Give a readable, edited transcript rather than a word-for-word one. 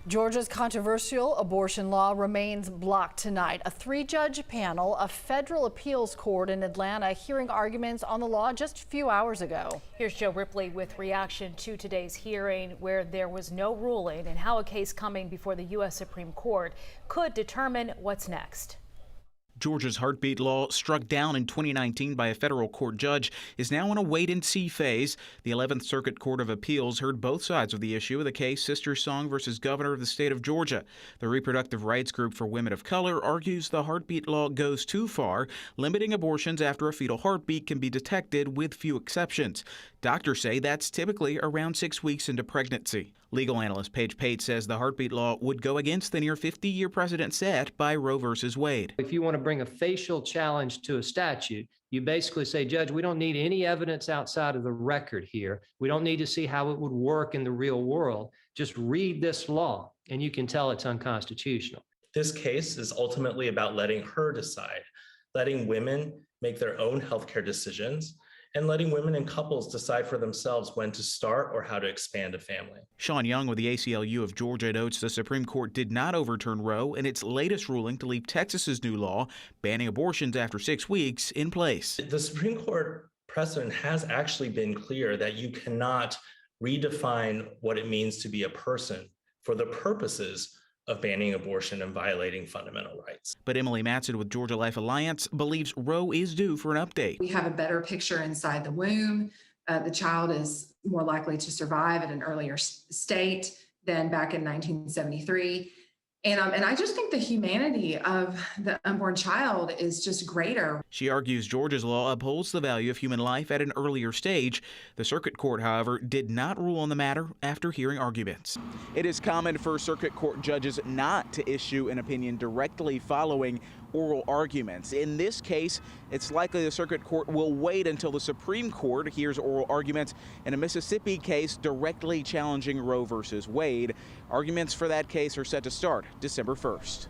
Georgia's controversial abortion law remains blocked tonight. A three-judge panel of federal appeals court in Atlanta hearing arguments on the law just a few hours ago. Here's Joe Ripley with reaction to today's hearing, where there was no ruling, and how a case coming before the U.S. Supreme Court could determine what's next. Georgia's heartbeat law, struck down in 2019 by a federal court judge, is now in a wait-and-see phase. The 11th Circuit Court of Appeals heard both sides of the issue of the case Sister Song versus Governor of the state of Georgia. The reproductive rights group for women of color argues the heartbeat law goes too far, limiting abortions after a fetal heartbeat can be detected with few exceptions. Doctors say that's typically around 6 weeks into pregnancy. Legal analyst Paige Pate says the heartbeat law would go against the near 50-year precedent set by Roe versus Wade. If you want to bring a facial challenge to a statute, you basically say, Judge, we don't need any evidence outside of the record here. We don't need to see how it would work in the real world. Just read this law and you can tell it's unconstitutional. This case is ultimately about letting her decide, letting women make their own healthcare decisions, and letting women and couples decide for themselves when to start or how to expand a family. Sean Young with the ACLU of Georgia notes the Supreme Court did not overturn Roe in its latest ruling to leave Texas's new law banning abortions after 6 weeks in place. The Supreme Court precedent has actually been clear that you cannot redefine what it means to be a person for the purposes of banning abortion and violating fundamental rights. But Emily Matson with Georgia Life Alliance believes Roe is due for an update. We have a better picture inside the womb. The child is more likely to survive at an earlier state than back in 1973. And I just think the humanity of the unborn child is just greater. She argues Georgia's law upholds the value of human life at an earlier stage. The circuit court, however, did not rule on the matter after hearing arguments. It is common for circuit court judges not to issue an opinion directly following oral arguments. In this case, it's likely the circuit court will wait until the Supreme Court hears oral arguments in a Mississippi case directly challenging Roe versus Wade. Arguments for that case are set to start December 1st.